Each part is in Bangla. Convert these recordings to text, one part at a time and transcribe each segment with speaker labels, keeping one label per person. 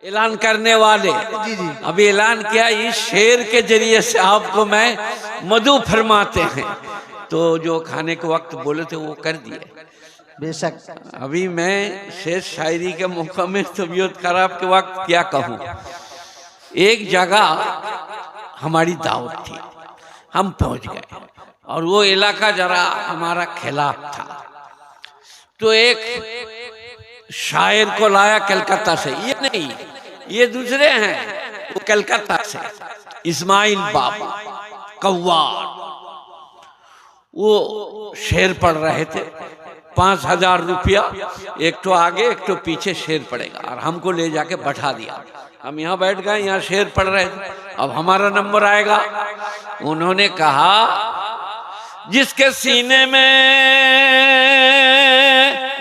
Speaker 1: ऐलान करने वाले
Speaker 2: जी जी
Speaker 1: अभी ऐलान किया, इस शेर के जरिए से आपको मैं मधु फरमाते हैं। तो जो खाने के वक्त बोले थे वो कर दिए।
Speaker 2: बेशक।
Speaker 1: अभी मैं शेर शायरी के मौका में तबीयत खराब के वक्त क्या कहूँ। एक जगह हमारी दावत थी, हम पहुंच गए और वो इलाका जरा हमारा खिलाफ था। तो एक शायर को लाया कलकत्ता से, ये नहीं, ये दूसरे हैं, वो कलकत्ता से इस्माइल बाबा कव्वार। वो शेर पढ़ रहे थे, 5,000 रुपया, एक तो आगे एक तो पीछे शेर पड़ेगा, और हमको ले जाके बैठा दिया। हम यहाँ बैठ गए, यहाँ शेर पढ़ रहे थे, अब हमारा नंबर आएगा। उन्होंने कहा, जिसके सीने में,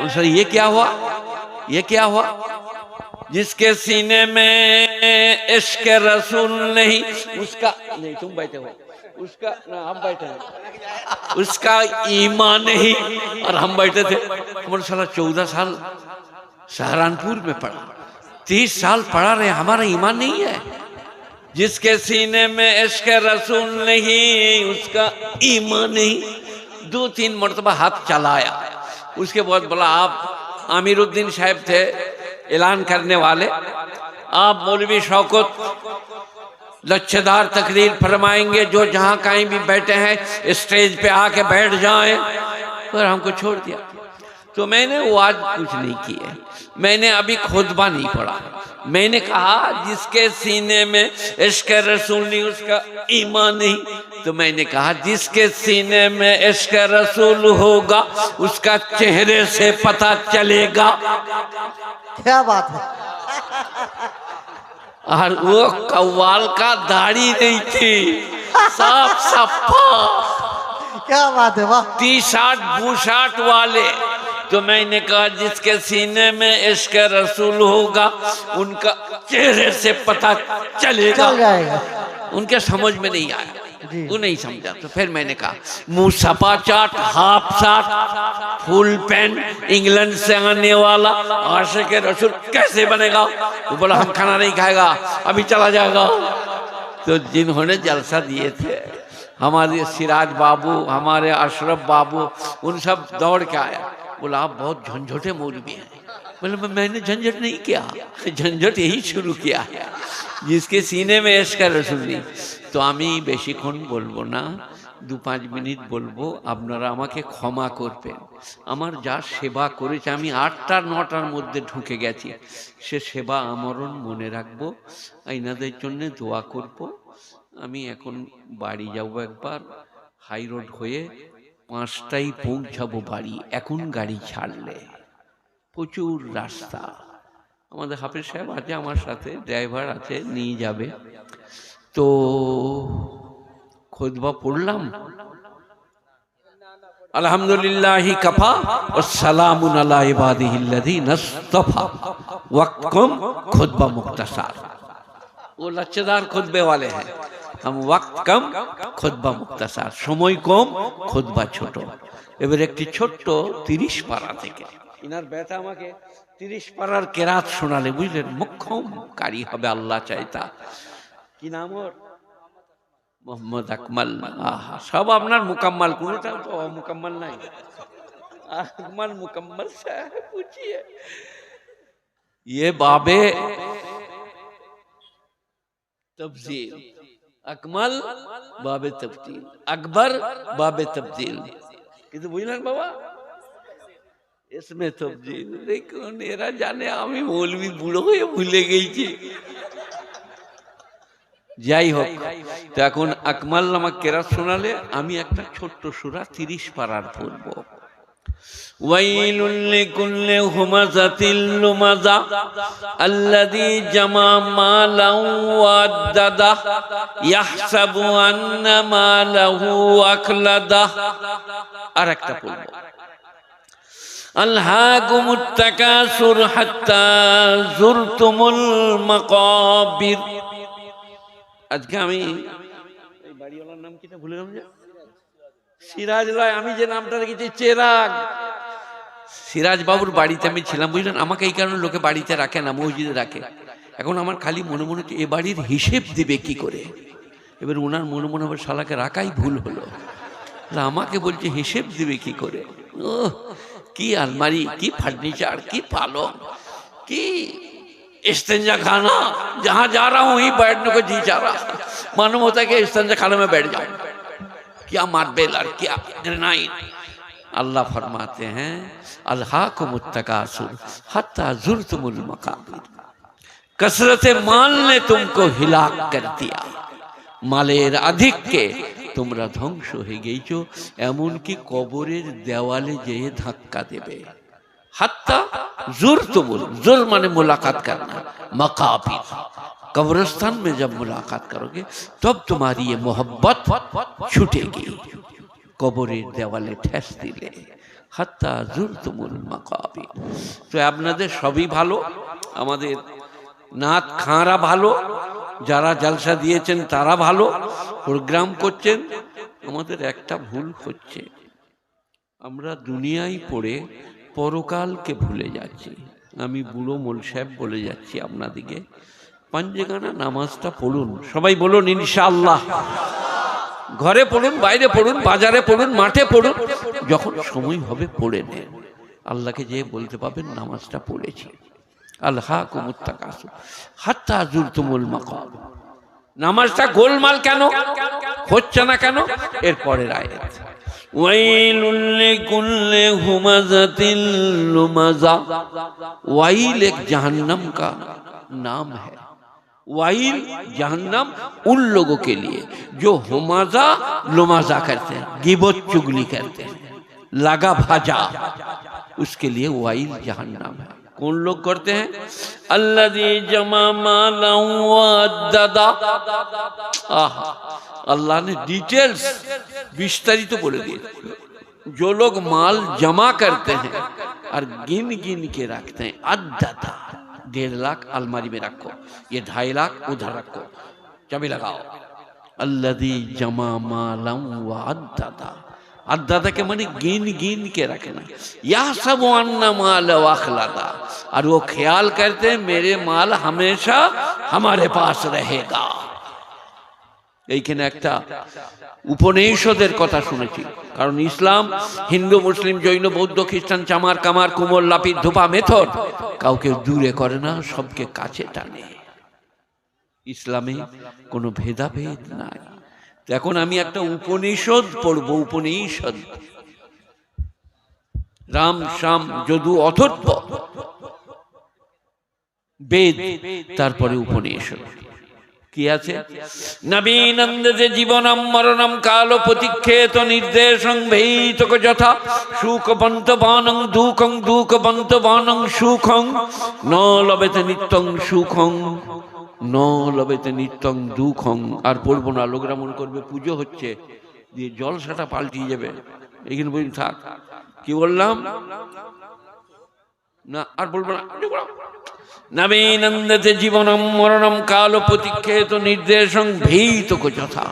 Speaker 1: सर ये क्या हुआ, ये क्या हुआ, जिसके सीने में इश्क रसूल नहीं, उसका नहीं, तुम बैठे हो, उसका ना, हम बैठे हैं, उसका ईमान नहीं। और हम बैठे थे, हमारे साला 14 साल सहारनपुर में पढ़ा, 30 साल पढ़ा रहे, हमारा ईमान नहीं है। जिसके सीने में इश्क रसूल नहीं, उसका ईमान नहीं। 2-3 मरतबा हाथ चलाया, उसके बाद बोला, आप आमिरुद्दीन साहब थे ऐलान करने वाले, आप मौलवी शौकत लच्छेदार तकरीर फरमाएंगे, जो जहां कहीं भी बैठे हैं स्टेज पे आके बैठ जाएं। और हमको छोड़ दिया। तो मैंने वो आज कुछ नहीं किया, मैंने अभी खुतबा नहीं पढ़ा। मैंने कहा, जिसके सीने में इश्क रसूल नहीं, उसका ईमान नहीं। तो मैंने कहा, जिसके सीने में इश्क रसूल होगा, उसका चेहरे से पता चलेगा।
Speaker 2: क्या बात है।
Speaker 1: और वो कव्वाल का दाढ़ी नहीं थी, साफ सफा,
Speaker 2: क्या बात है, वाह।
Speaker 1: टी-शर्ट बूशर्ट वाले। तो मैंने कहा, जिसके सीने में इश्क रसूल होगा, उनका चेहरे से पता चलेगा।
Speaker 2: चल जाएगा।
Speaker 1: उनके समझ में नहीं आया,
Speaker 2: जी।
Speaker 1: वो नहीं समझा। तो फिर मैंने कहा, मुंह सपा चाट, हाफ साट, फुल पैंट, इंग्लैंड से आने वाला आशिक रसूल कैसे बनेगा। वो बोला, हम खाना नहीं खाएगा, अभी चला जाएगा। तो जिन्होंने जलसा दिए थे, हमारे सिराज बाबू, हमारे अशरफ बाबू, उन सब दौड़ के आया। बोला, आप बहुत झंझटे मौलवी हैं। बोले, मैंने झंझट नहीं किया, झंझट यही शुरू किया है, जिसके सीने में इश्क रसूल नहीं। তো আমি বেশিক্ষণ বলবো না, 2-5 মিনিট বলবো, আপনারা আমাকে ক্ষমা করবেন। আমার যা সেবা করেছে, আমি 8টা-9টার মধ্যে ঢুকে গেছি, সে সেবা আমরণ মনে রাখবো, এনাদের জন্য দোয়া করব। আমি এখন বাড়ি যাব, একবার হাই রোড হয়ে 5টায় পৌঁছাবো বাড়ি, এখন গাড়ি ছাড়লে প্রচুর রাস্তা। আমাদের হাফেজ সাহেব আছে আমার সাথে, ড্রাইভার আছে, নিয়ে যাবে। তো খুতবা পড়লাম, আলহামদুলিল্লাহি কাফা ওয়া সালামুন আলা ইবাদিহিল্লাযিনা ইসতাফা। वक्त कम, खुतबा मुख्तसार। वो लच्छेदार खुतबे वाले हैं, हम वक्त कम, खुतबा मुख्तसार, समय कम, खुतबा ছোট। এবার একটি ছোট্ট 30 পারা থেকে ইনার বেটা আমাকে 30 পারার কেরাত শোনালে, বুঝলেন, মুখ্যম কারি হবে আল্লাহ চাইতা। কি নাম ওর? মোহাম্মদ আকমাল। আহা, সব আপনার মুকাম্মাল, কোনটা তো মুকাম্মাল নাই। আকমাল মুকাম্মাল সাহেব पूछिए। ये बाबे तब्दील, अकमल बाबे तब्दील, अकबर बाबे तब्दील। কিন্তু বুঝলেন বাবা, इसमें तब्दील দেখুন, এরা জানে আমি মৌলবি বুড়ো হয়ে ভুলে গেছি। যাই হোক, তো এখন আকমাল আমাকে কেরাত শোনালে, আমি একটা ছোট্ট সূরা 30 পারার পড়ব। ওয়াইলুল লিকুল্লি হুমাযাতিল লুমাযা আল্লাযী জামা মালান ওয়া আদ্দাদা ইয়াহসাবু আন্না মালাহু আকলাদা। আরেকটা পড়ব, আলহাকুমুত তাকাসুর হাত্তা যুরতুমুল মাকাবির। আজকে আমি এই বাড়িওয়ালার নাম কিটা ভুলে গেলাম, যে সিরাজ লয়, আমি যে নামটা রেখেছি চেরাগ, সিরাজ বাবুর বাড়িতে আমি ছিলাম, বুঝলেন। আমাকে এই কারণে লোকে বাড়িতে রাখে না, মসজিদে রাখে। এখন আমার খালি মনে মনে হচ্ছে এ বাড়ির হিসেব দিবে কি করে। এবার ওনার মনে মনে আবার শালাকে রাখাই ভুল হলো, আমাকে বলছে হিসেব দিবে কি করে। ও কি আলমারি, কি ফাर्नीचर, কি पालंग, কি इस्तेंजा खाना, जहां जा रहा हूं वहीं बैठने को जी चाह रहा, मालूम होता है कि इस्तेंजा खाने में बैठ जाऊं, क्या मार्बल और क्या ग्रेनाइट। अल्लाह फरमाते हैं अल्हाकुमुत तकासुर हत्ता जुरतुमुल मकाबिर, कसरत माल ने तुमको हिलाक कर दिया, মালের আধিক্যে তোমরা ধ্বংস হয়ে গেছো, এমনকি কবরের দেওয়ালে যেয়ে ধাক্কা দেবে। হাত্তা जुरतुमुल, जुर माने मुलाकात करना, मकाबिर कब्रिस्तान में जब मुलाकात करोगे तब तुम्हारी ये मोहब्बत छूटेगी, কবরের দেওয়ালে ঠেস দিলে। হাত্তা जुरतुमुल मकाबिर। তো আপনাদের সবই ভালো, আমাদের নাত খাঁরা ভালো, যারা জলসা দিয়েছেন তারা ভালো, প্রোগ্রাম করছেন। আমাদের একটা ভুল হচ্ছে, আমরা দুনিয়ায় পড়ে পরকালকে ভুলে যাচ্ছি। আমি বুড়ো মোল সাহেব বলে যাচ্ছি আপনাদিকে, পাঞ্জেগানা নামাজটা পড়ুন, সবাই বলুন ইনশাআল্লাহ। ঘরে পড়ুন, বাইরে পড়ুন, বাজারে পড়ুন, মাঠে পড়ুন, যখন সময় হবে পড়ে নেন। আল্লাহকে যে বলতে পাবেন নামাজটা পড়েছি। আল্হাকুমুত তাকাসুর হাত্তা যুরতুমুল মাকাবির। নামাজটা গোলমাল কেন হচ্ছে না কেন? এর পরের আয়াত, ওয়াইলুল লিকুল্লি হুমাযাতিল লুমাযা। वाइल एक जहन्नम का नाम है। वाइल जहन्नम उन लोगों के लिए जो हुमाजा लुमाजा करते हैं, गिबत चुगली करते हैं, लगा भाजा, उसके लिए वाइल जहन्नम है। कौन लोग करते हैं? अल्लज़ी जमा माला व अद्ददा। अल्लाह ने डिटेल्स विस्तारित बोले दिए। जो लोग माल जमा करते हैं और गिन गिन के रखते हैं, अद्ददा 1.5 लाख अलमारी में रखो, ये 2.5 लाख उधर रखो, चाबी लगाओ। अल्लज़ी जमा माला व अद्ददा, अद्ददा के माने गिन गिन के रखना। यह सब अन्ना माल वाखलादा, और वो ख्याल करते हैं मेरे माल हमेशा हमारे पास रहेगा। এইখানে একটা উপনিষদের কথা শুনেছি, কারণ ইসলাম হিন্দু মুসলিম জৈন বৌদ্ধ খ্রিস্টান চামার কামার কুমোর লাপির ধোপা মেথর কাউকে দূরে করে না, সবকে কাছে টানে। ইসলামে কোনো ভেদাভেদ নাই। এখন আমি একটা উপনিষদ পড়বো, উপনিষদ, রাম শাম যদু অথর্ব বেদ, তারপরে উপনিষদ কি আছে? নবীনন্দতে জীবনম মরণম কালো প্রতিক্ষেত নির্দেশং ভেইতক যথা সুখবন্ত বানং দুঃখং দুঃখবন্ত বানং সুখং ন লবেতে নিত্যং সুখং ন লবেতে নিত্যং দুঃখং। আর পড়বো না, লোকরা মনে করবে পুজো হচ্ছে, দিয়ে জলসাটা পাল্টিয়ে যাবে। এখানে বলি থাক, কি বললাম না, আর বলবো না। নবীনন্দতে জীবনম মরণম কালো প্রতিক্ষেত নির্দেশং ভীতক যথা।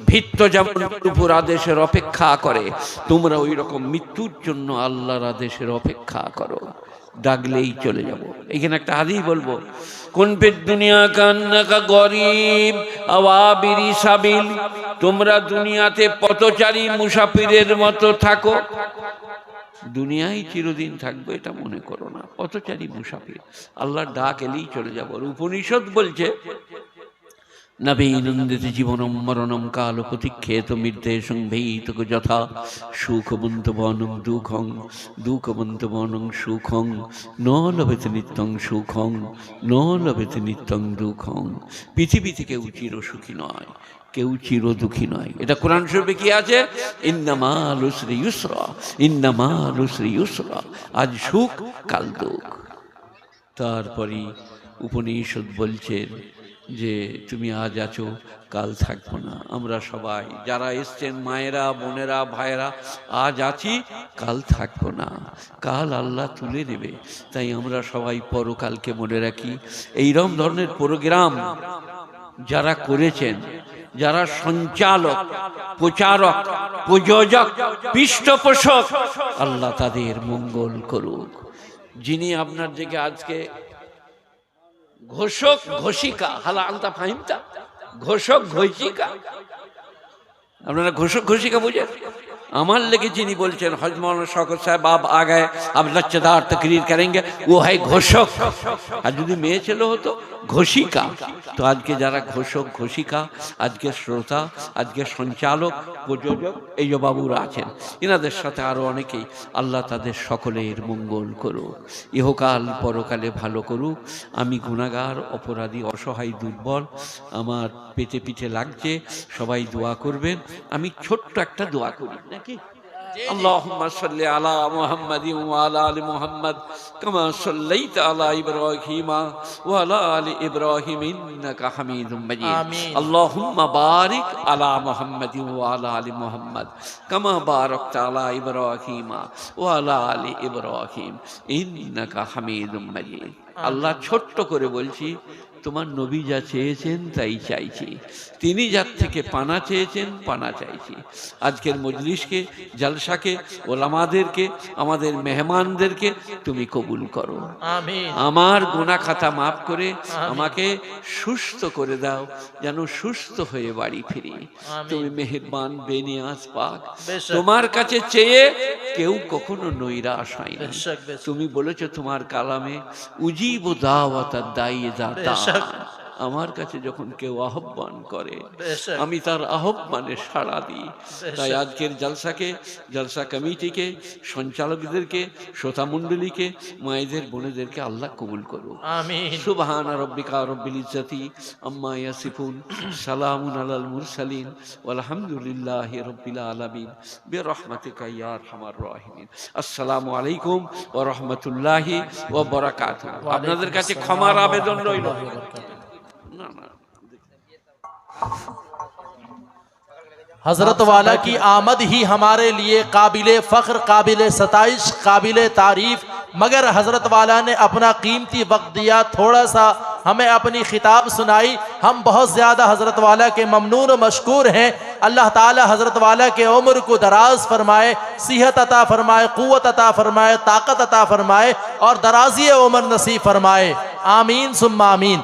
Speaker 1: ভিত্ত যেমন উপর আদেশের অপেক্ষা করে, তোমরা ওই রকম মৃত্যুর জন্য আল্লাহর আদেশের অপেক্ষা করো, ডাকলেই চলে যাব। এখানে একটা হাদিস বলবো, কোন পেট দুনিয়া কান্নাকা গরিব আওয়াবিরি সাবিল। তোমরা দুনিয়াতে পথচারী মুসাফিরের মতো থাকো। দুনিয়ায় চিরদিন থাকবে এটা মনে করো না, পথচারী মুসাফির, আল্লাহর ডাক এলেই চলে যাব। উপনিষদ বলছে নবীনন্দিত জীবনম মরণম কাল প্রতিক্ষেত নির্দেশং ভীতক যথা সুখবন্ত বনং দুঃখং দুঃখবন্ত বনং সুখং ন লভেতে নিত্যং সুখং ন লভেতে নিত্যং দুঃখং। পৃথিবীতে কেউ চির সুখী নয়, কেউ চির দুঃখী নয়। এটা কোরআন শরীফে কি আছে? ইন্নামাল উসরি ইউসরা, ইন্নামাল উসরি ইউসরা। আজ সুখ কাল দুঃখ। তারপরে উপনিষদ বলছেন যে তুমি আজ আছো কাল থাকবো না। আমরা সবাই যারা এসছেন, মায়েরা বোনেরা ভাইয়েরা, আজ আছি কাল থাকবো না, কাল আল্লাহ তুলে নেবে। তাই আমরা সবাই পরকালকে মনে রাখি। এইরকম ধরনের প্রোগ্রাম যারা করেছেন, যারা সঞ্চালক, প্রচারক, প্রযোজক, পৃষ্ঠপোষক, আল্লাহ তাদের মঙ্গল করুক। যিনি আপনার দিকে আজকে ঘোষক ঘোষিকা, হালা আনতা ফাহিমতা, ঘোষক ঘোষিকা। আপনারা ঘোষক ঘোষিকা বুঝেন? আমার লেগে যিনি বলছেন হযরত মাওলানা শওকত সাহেব আপ আ গয়ে, আব লচ্চেদার তকরীর করেंगे, वो है ঘোষক। আর যদি মেয়ে ছেলে হতো ঘোষিকা। তো আজকে যারা ঘোষক ঘোষিকা, আজকে শ্রোতা, আজকে সঞ্চালক, প্রযোজক, এই যে বাবুরা আছেন, এনাদের সাথে আরো অনেকেই, আল্লাহ তাদের সকলের মঙ্গল করুক, ইহকাল পরকালে ভালো করুক। আমি গুনাহগার, অপরাধী, অসহায়, দুর্বল, আমার পেটে পিঠে লাগছে, সবাই দোয়া করবেন। আমি ছোট্ট একটা দোয়া করি নাকি? আল্লাহুম্মা সাল্লি আলা মুহাম্মাদিন ওয়া আলা আলি মুহাম্মাদ কামা সাল্লাইতা আলা ইব্রাহিম ওয়া আলা আলি ইব্রাহিম ইন্নাকা হামিদুম মাজিদ। আল্লাহুম্মা বারিক আলা মুহাম্মাদিন ওয়া আলা আলি মুহাম্মাদ কামা বারাকতা আলা ইব্রাহিম ওয়া আলা আলি ইব্রাহিম ইন্নাকা হামিদুম মাজিদ। আল্লাহ, ছোট্ট করে বলছি, তোমার নবী যা চেয়েছেন তাই চাইছি, তিনি যার থেকে পানা চেয়েছেন পানা চাইছি। আজকের মজলিসকে, জলসাকে, ওলামাদেরকে, আমাদের মেহমানদেরকে তুমি কবুল করো।
Speaker 3: আমিন।
Speaker 1: আমার গুনাহ খাতা মাফ করে আমাকে সুস্থ করে দাও, যেন সুস্থ হয়ে বাড়ি ফিরি। তুমি মেহেরবান, বেনিয়াজ, পাক। তোমার কাছে চেয়ে কেউ কখনো নৈরাশ হয় না। তুমি বলেছো তোমার কালামে, উজিব দাওয়াত দাঈ ইযা দাআ। আমার কাছে যখন কেউ আহ্বান করে আমি তার আহ্বানে সাড়া দিই। তাই আজকের জলসাকে, জলসা কমিটিকে, সঞ্চালকদেরকে, শ্রোতা মণ্ডলীকে, মায়েদের, বোনেদেরকে আল্লাহ কবুল করুক।
Speaker 3: আমিন।
Speaker 1: সুবহানা রাব্বিকা রাব্বিল ইজ্জাতি আম্মা ইয়াসিফুন, সালামুন আলাল মুরসালিন, ওয়ালহামদুলিল্লাহি রাব্বিল আলামিন, বিরহমাতিকা ইয়া আরহামার রাহিমিন। আসসালামু আলাইকুম ওয়া রাহমাতুল্লাহি ওয়া বারাকাতুহু। আপনাদের কাছে ক্ষমার আবেদন রইল। না না,
Speaker 3: हजरत वाला की आमद ही हमारे लिए काबिले फ़ख्र, काबिले सताइश, काबिले तारीफ़। मगर हजरत वाला ने अपना कीमती वक्त दिया, थोड़ा सा हमें अपनी खिताब सुनाई। हम बहुत ज़्यादा हजरत वाला के ममनून व मशकूर हैं। अल्लाह ताला हजरत वाला के उम्र को दराज फरमाए, सेहत अता फरमाए, क़ुव्वत अता फरमाए, ताकत अता फरमाए और दराज़ी उम्र नसीब फरमाए। आमीन सुम्मा आमीन।